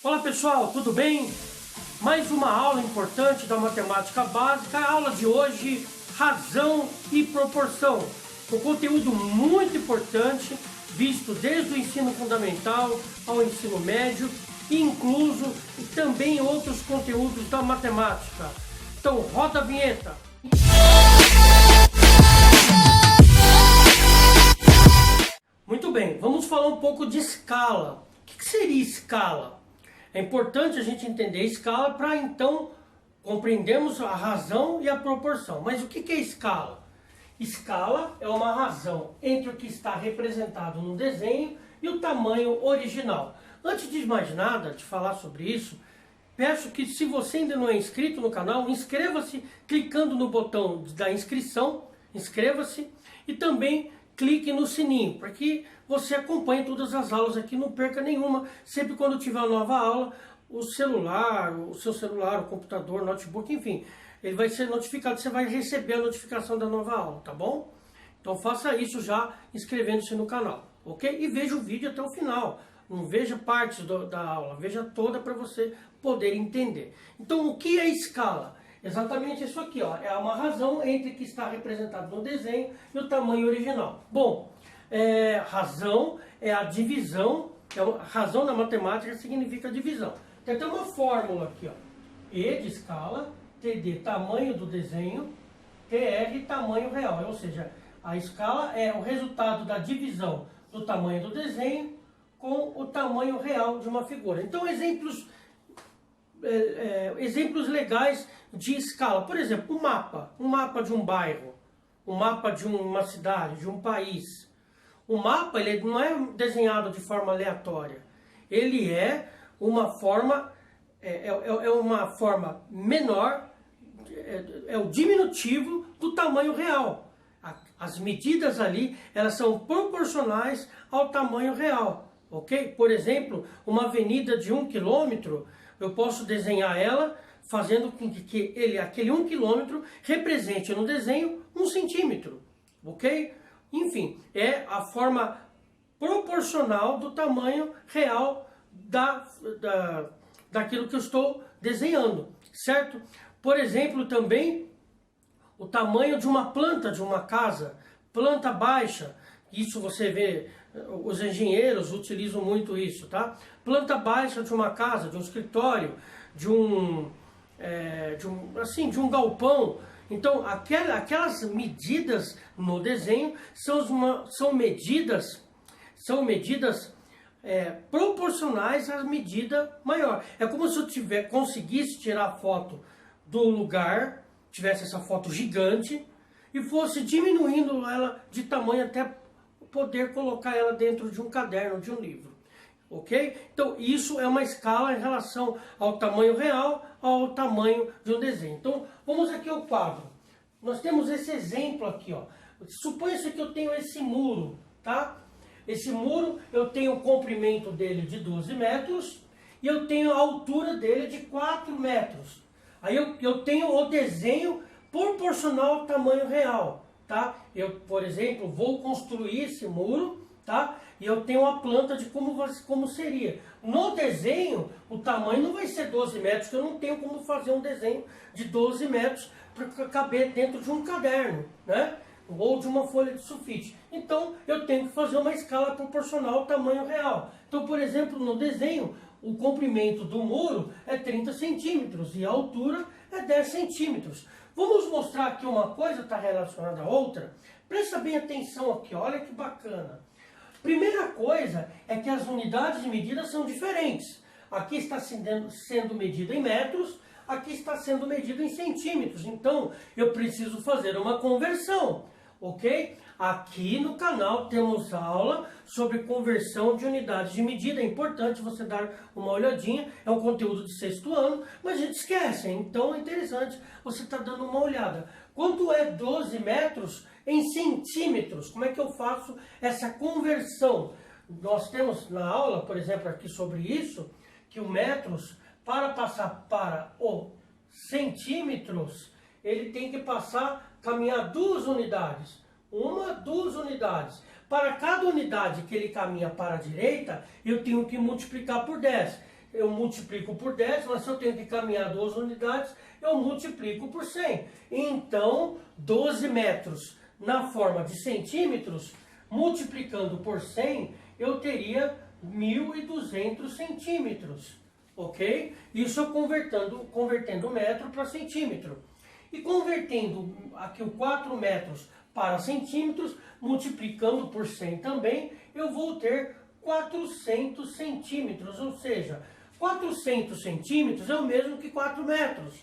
Olá pessoal, tudo bem? Mais uma aula importante da matemática básica. A aula de hoje, razão e proporção. Um conteúdo muito importante, visto desde o ensino fundamental ao ensino médio, incluso e também outros conteúdos da matemática. Então roda a vinheta. Muito bem, vamos falar um pouco de escala. O que seria escala? É importante a gente entender a escala para então compreendermos a razão e a proporção. Mas o que é escala? Escala é uma razão entre o que está representado no desenho e o tamanho original. Antes de mais nada, de falar sobre isso, peço que, se você ainda não é inscrito no canal, inscreva-se clicando no botão da inscrição, inscreva-se e também clique no sininho, para que você acompanhe todas as aulas aqui, não perca nenhuma. Sempre quando tiver uma nova aula, o seu celular, o computador, notebook, enfim, ele vai ser notificado, você vai receber a notificação da nova aula, tá bom? Então faça isso já inscrevendo-se no canal, ok? E veja o vídeo até o final, não veja partes da aula, veja toda para você poder entender. Então o que é escala? Exatamente isso aqui, ó, é uma razão entre o que está representado no desenho e o tamanho original. Bom, razão é a divisão, razão na matemática significa divisão. Tem até uma fórmula aqui, ó, E de escala, TD tamanho do desenho, TR tamanho real, ou seja, a escala é o resultado da divisão do tamanho do desenho com o tamanho real de uma figura. Então exemplos legais de escala, por exemplo, um mapa de um bairro, um mapa de uma cidade, de um país. O mapa ele não é desenhado de forma aleatória, ele é uma forma, uma forma menor, é o diminutivo do tamanho real. As medidas ali, elas são proporcionais ao tamanho real, ok? Por exemplo, uma avenida de 1 quilômetro, eu posso desenhar ela fazendo com que aquele 1 quilômetro represente no desenho 1 centímetro, ok? Enfim, é a forma proporcional do tamanho real daquilo que eu estou desenhando, certo? Por exemplo, também o tamanho de uma planta de uma casa, planta baixa, isso você vê, os engenheiros utilizam muito isso, tá? Planta baixa de uma casa, de um escritório, de um galpão. Então, aquelas medidas no desenho são medidas proporcionais à medida maior. É como se eu conseguisse tirar a foto do lugar, tivesse essa foto gigante e fosse diminuindo ela de tamanho até poder colocar ela dentro de um caderno, de um livro, ok? Então isso é uma escala em relação ao tamanho real, ao tamanho de um desenho. Então vamos aqui ao quadro. Nós temos esse exemplo aqui, ó. Suponha-se que eu tenho esse muro, tá? Esse muro, eu tenho o comprimento dele de 12 metros e eu tenho a altura dele de 4 metros. Aí eu tenho o desenho proporcional ao tamanho real, tá? Eu, por exemplo, vou construir esse muro, tá? E eu tenho uma planta de como seria. No desenho, o tamanho não vai ser 12 metros, porque eu não tenho como fazer um desenho de 12 metros para caber dentro de um caderno, né? Ou de uma folha de sulfite. Então, eu tenho que fazer uma escala proporcional ao tamanho real. Então, por exemplo, no desenho, o comprimento do muro é 30 centímetros e a altura é 10 centímetros. Vamos mostrar aqui uma coisa, está relacionada a outra. Presta bem atenção aqui, olha que bacana. Primeira coisa é que as unidades de medida são diferentes. Aqui está sendo medido em metros, aqui está sendo medido em centímetros. Então, eu preciso fazer uma conversão, ok? Aqui no canal temos aula sobre conversão de unidades de medida. É importante você dar uma olhadinha. É um conteúdo de 6º ano, mas a gente esquece. Então é interessante você estar dando uma olhada. Quanto é 12 metros em centímetros? Como é que eu faço essa conversão? Nós temos na aula, por exemplo, aqui sobre isso, que o metros, para passar para o centímetros, ele tem que caminhar 2 unidades. 2 unidades. Para cada unidade que ele caminha para a direita, eu tenho que multiplicar por 10. eu multiplico por 10, mas se eu tenho que caminhar 12 unidades, eu multiplico por 100. Então, 12 metros na forma de centímetros, multiplicando por 100, eu teria 1.200 centímetros, ok? Isso eu convertendo metro para centímetro. E convertendo aqui o 4 metros para centímetros, multiplicando por 100 também, eu vou ter 400 centímetros, ou seja, 400 centímetros é o mesmo que 4 metros.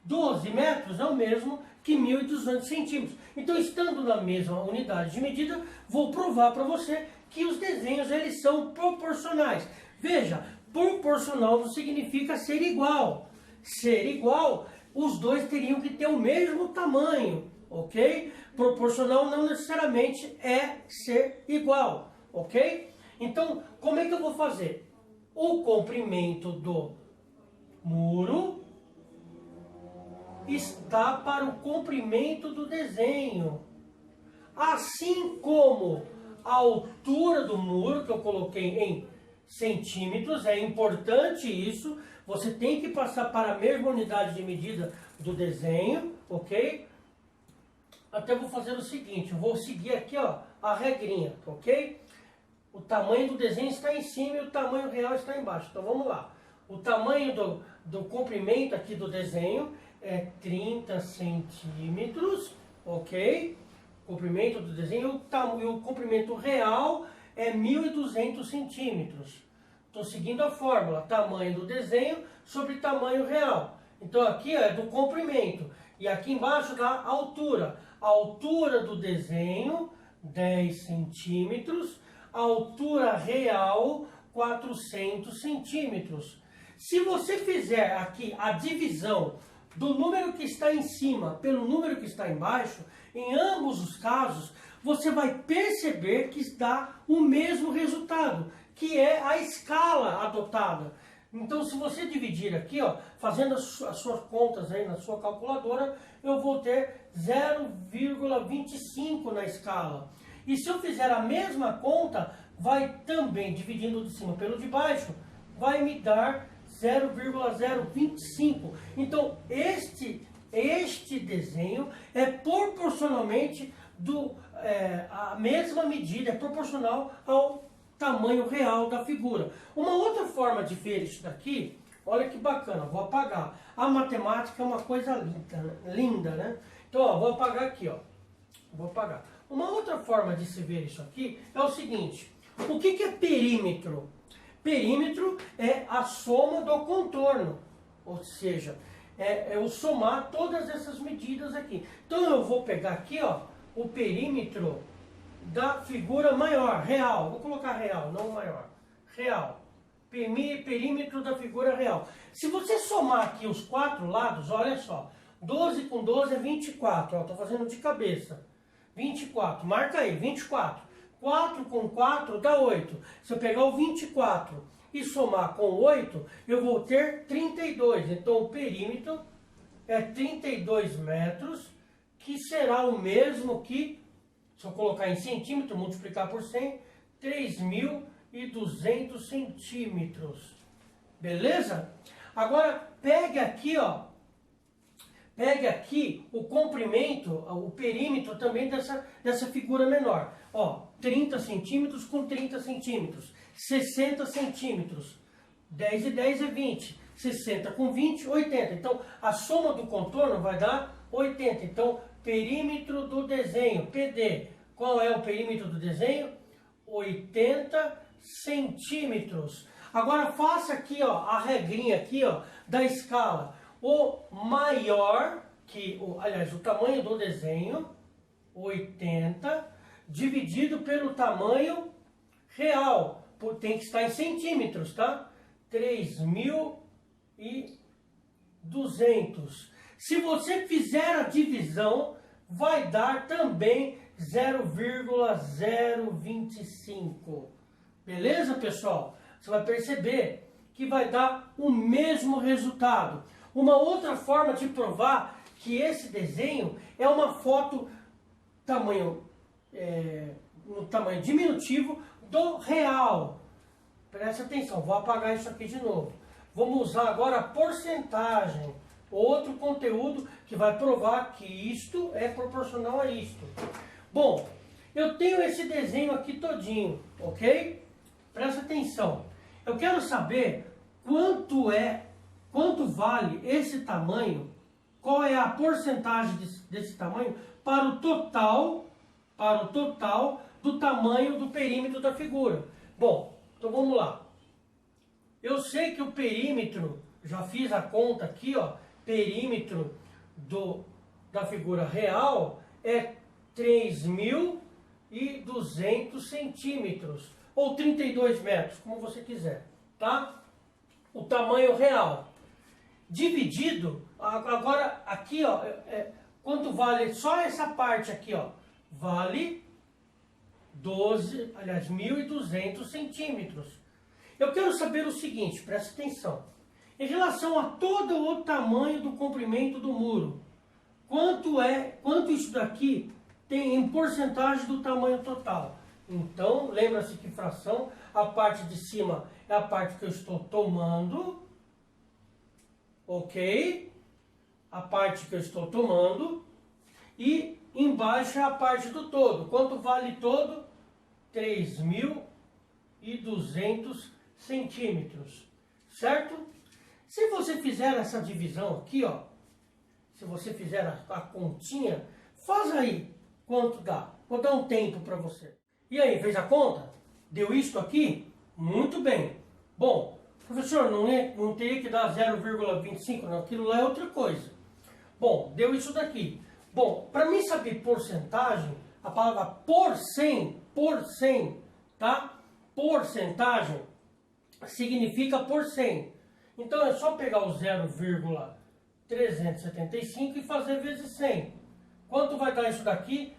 12 metros é o mesmo que 1.200 centímetros. Então, estando na mesma unidade de medida, vou provar para você que os desenhos eles são proporcionais. Veja, proporcional não significa ser igual. Ser igual, os dois teriam que ter o mesmo tamanho, ok? Proporcional não necessariamente é ser igual, ok? Então, como é que eu vou fazer? O comprimento do muro está para o comprimento do desenho. Assim como a altura do muro, que eu coloquei em centímetros, é importante isso, você tem que passar para a mesma unidade de medida do desenho, ok? Até vou fazer o seguinte, eu vou seguir aqui, ó, a regrinha, ok? O tamanho do desenho está em cima e o tamanho real está embaixo. Então vamos lá. O tamanho do comprimento aqui do desenho é 30 centímetros, ok? Comprimento do desenho, e o comprimento real é 1.200 centímetros. Estou seguindo a fórmula, tamanho do desenho sobre tamanho real. Então aqui é do comprimento, e aqui embaixo da altura. A altura do desenho, 10 centímetros, a altura real, 400 centímetros. Se você fizer aqui a divisão do número que está em cima pelo número que está embaixo, em ambos os casos, você vai perceber que dá o mesmo resultado, que é a escala adotada. Então, se você dividir aqui, ó, fazendo as suas contas aí na sua calculadora, eu vou ter 0,25 na escala. E se eu fizer a mesma conta, vai também, dividindo de cima pelo de baixo, vai me dar 0,025. Então, este desenho é proporcionalmente a mesma medida, é proporcional ao tamanho real da figura. Uma outra forma de ver isso daqui, olha que bacana, vou apagar. A matemática é uma coisa linda, né? Então, ó, vou apagar aqui, ó. Vou apagar. Uma outra forma de se ver isso aqui é o seguinte: o que é perímetro? Perímetro é a soma do contorno, ou seja, é o somar todas essas medidas aqui. Então eu vou pegar aqui, ó, o perímetro da figura maior, real. Vou colocar real, não maior. Real. Perímetro da figura real. Se você somar aqui os quatro lados, olha só. 12 com 12 é 24. Estou fazendo de cabeça. 24. Marca aí, 24. 4 com 4 dá 8. Se eu pegar o 24 e somar com 8, eu vou ter 32. Então o perímetro é 32 metros, que será o mesmo que, se eu colocar em centímetro, multiplicar por 100, 3.200 centímetros. Beleza? Agora, pegue aqui, ó. Pegue aqui o comprimento, o perímetro também dessa figura menor. Ó, 30 centímetros com 30 centímetros. 60 centímetros. 10 e 10 é 20. 60 com 20, 80. Então, a soma do contorno vai dar 80. Então, perímetro do desenho, PD. Qual é o perímetro do desenho? 80 centímetros. Agora, faça aqui, ó, a regrinha aqui, ó, da escala. O maior, aliás, o tamanho do desenho, 80, dividido pelo tamanho real. Tem que estar em centímetros, tá? 3.200. Se você fizer a divisão, vai dar também 0,025. Beleza, pessoal? Você vai perceber que vai dar o mesmo resultado. Uma outra forma de provar que esse desenho é uma foto no tamanho diminutivo do real. Preste atenção, vou apagar isso aqui de novo. Vamos usar agora a porcentagem, outro conteúdo que vai provar que isto é proporcional a isto. Bom, eu tenho esse desenho aqui todinho, ok? Presta atenção. Eu quero saber quanto vale esse tamanho, qual é a porcentagem desse tamanho para o total do tamanho do perímetro da figura. Bom, então vamos lá. Eu sei que o perímetro, já fiz a conta aqui, ó, perímetro da figura real é 3.200 centímetros, ou 32 metros, como você quiser, tá? O tamanho real. Dividido, agora aqui, ó, quanto vale só essa parte aqui, ó, vale 1.200 centímetros. Eu quero saber o seguinte, presta atenção. Em relação a todo o tamanho do comprimento do muro, quanto isso daqui tem em porcentagem do tamanho total? Então, lembra-se que fração, a parte de cima é a parte que eu estou tomando, ok? A parte que eu estou tomando, e embaixo é a parte do todo. Quanto vale todo? 3.200 centímetros, certo? Se você fizer essa divisão aqui, ó, se você fizer a continha, faz aí quanto dá. Vou dar um tempo para você. E aí, fez a conta? Deu isto aqui? Muito bem. Bom, professor, não teria que dar 0,25? Não, aquilo lá é outra coisa. Bom, deu isso daqui. Bom, para mim saber porcentagem, a palavra por 100, tá? Porcentagem significa por 100. Então é só pegar o 0,375 e fazer vezes 100. Quanto vai dar isso daqui?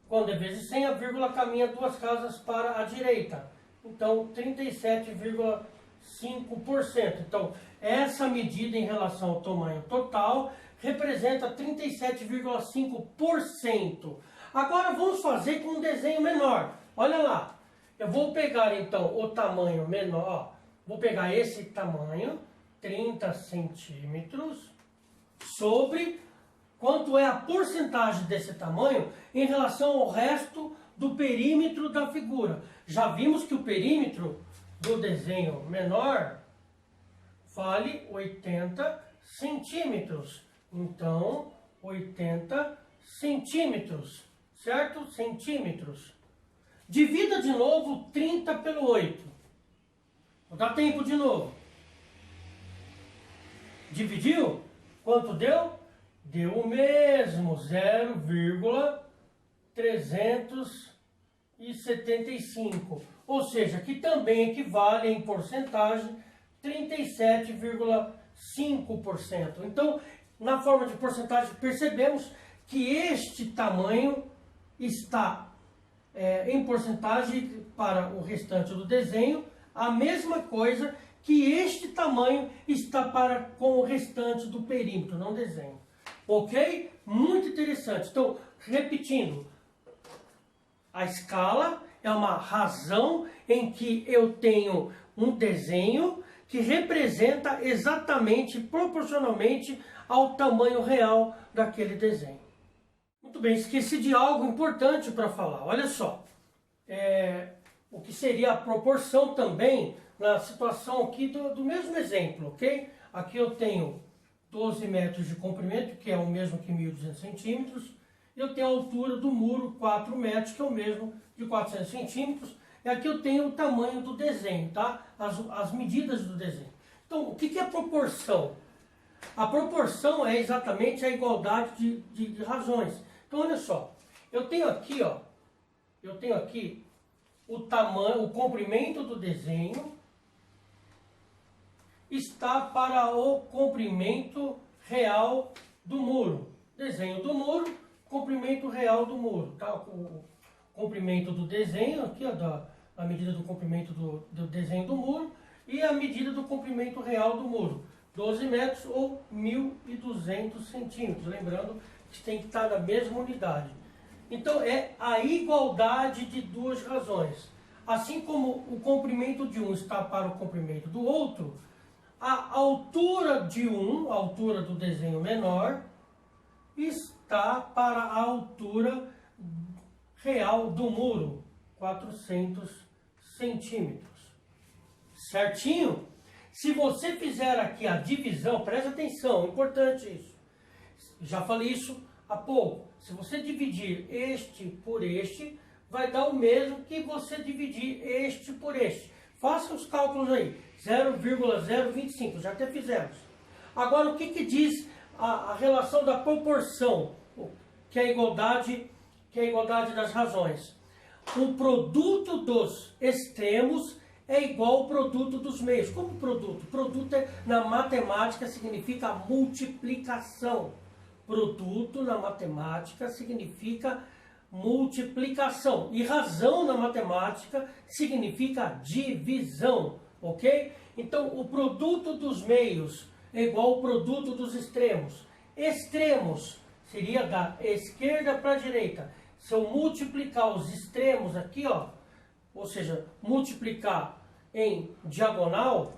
Quando é vezes 100, a vírgula caminha 2 casas para a direita. Então, 37,5%. Então, essa medida em relação ao tamanho total representa 37,5%. Agora vamos fazer com um desenho menor. Olha lá. Eu vou pegar então o tamanho menor. Vou pegar esse tamanho, 30 centímetros, sobre quanto é a porcentagem desse tamanho em relação ao resto do perímetro da figura. Já vimos que o perímetro do desenho menor vale 80 centímetros. Então, 80 centímetros, certo? Centímetros. Divida de novo 30 pelo 8. Vou dar tempo de novo. Dividiu? Quanto deu? Deu o mesmo, 0,375. Ou seja, que também equivale em porcentagem 37,5%. Então, na forma de porcentagem, percebemos que este tamanho está em porcentagem para o restante do desenho, a mesma coisa que este tamanho está com o restante do perímetro, não desenho. Ok? Muito interessante. Então, repetindo, a escala é uma razão em que eu tenho um desenho que representa exatamente, proporcionalmente ao tamanho real daquele desenho. Muito bem, esqueci de algo importante para falar. Olha só, o que seria a proporção também na situação aqui do mesmo exemplo, ok? Aqui eu tenho 12 metros de comprimento, que é o mesmo que 1.200 centímetros. Eu tenho a altura do muro, 4 metros, que é o mesmo de 400 centímetros. E aqui eu tenho o tamanho do desenho, tá? As medidas do desenho. Então, o que é proporção? A proporção é exatamente a igualdade de razões. Então, olha só. Eu tenho aqui, ó, o tamanho, o comprimento do desenho está para o comprimento real do muro. Desenho do muro, comprimento real do muro. Tá? O comprimento do desenho, aqui, ó, a medida do comprimento do desenho do muro e a medida do comprimento real do muro. 12 metros ou 1.200 centímetros. Lembrando que tem que estar na mesma unidade. Então, é a igualdade de duas razões. assim como o comprimento de um está para o comprimento do outro, a altura de um, a altura do desenho menor, está para a altura real do muro, 400 centímetros. Certinho? Se você fizer aqui a divisão, presta atenção, é importante isso. Já falei isso há pouco. Se você dividir este por este, vai dar o mesmo que você dividir este por este. Faça os cálculos aí. 0,025, já até fizemos. Agora, o que diz a relação da proporção, que é a igualdade das razões? O produto dos extremos é igual ao produto dos meios. Como produto? Produto na matemática significa multiplicação. Produto na matemática significa multiplicação. E razão na matemática significa divisão. Ok? Então, o produto dos meios é igual ao produto dos extremos. Extremos seria da esquerda para a direita. Se eu multiplicar os extremos aqui, ó, ou seja, multiplicar em diagonal,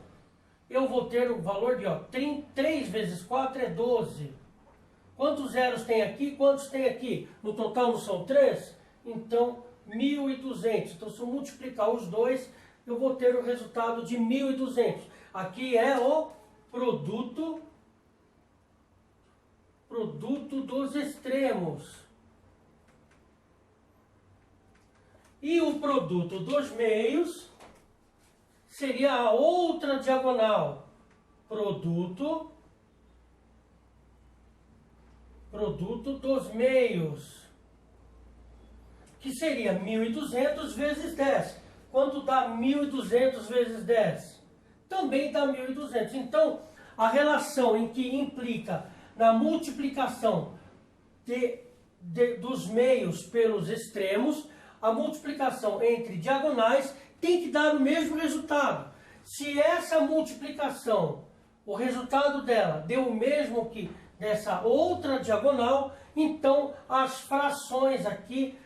eu vou ter o valor de 3 vezes 4 é 12. Quantos zeros tem aqui? Quantos tem aqui? No total não são 3? Então, 1.200. Então, se eu multiplicar os dois, eu vou ter o resultado de 1.200. Aqui é o produto dos extremos. E o produto dos meios seria a outra diagonal. Produto dos meios, que seria 1.200 vezes 10. Quanto dá 1.200 vezes 10? Também dá 1.200. Então, a relação em que implica na multiplicação dos meios pelos extremos, a multiplicação entre diagonais tem que dar o mesmo resultado. Se essa multiplicação, o resultado dela, deu o mesmo que dessa outra diagonal, então as frações aqui,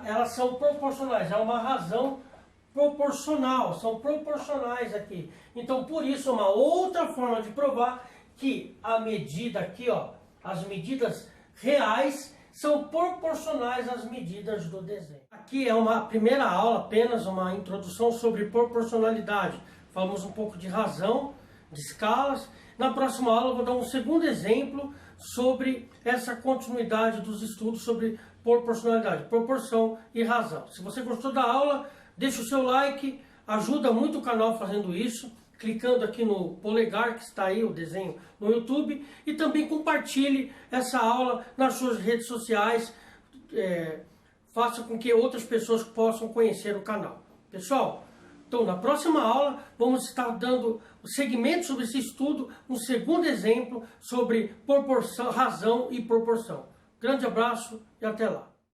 elas são proporcionais. Há uma razão proporcional, são proporcionais aqui. Então, por isso, uma outra forma de provar que a medida aqui, ó, as medidas reais são proporcionais às medidas do desenho. Aqui é uma primeira aula, apenas uma introdução sobre proporcionalidade. Falamos um pouco de razão, de escalas. Na próxima aula eu vou dar um segundo exemplo sobre essa continuidade dos estudos sobre proporcionalidade, proporção e razão. Se você gostou da aula, deixa o seu like, ajuda muito o canal fazendo isso, clicando aqui no polegar que está aí, o desenho no YouTube, e também compartilhe essa aula nas suas redes sociais, faça com que outras pessoas possam conhecer o canal. Pessoal, então na próxima aula vamos estar dando o segmento sobre esse estudo, um segundo exemplo sobre proporção, razão e proporção. Grande abraço e até lá.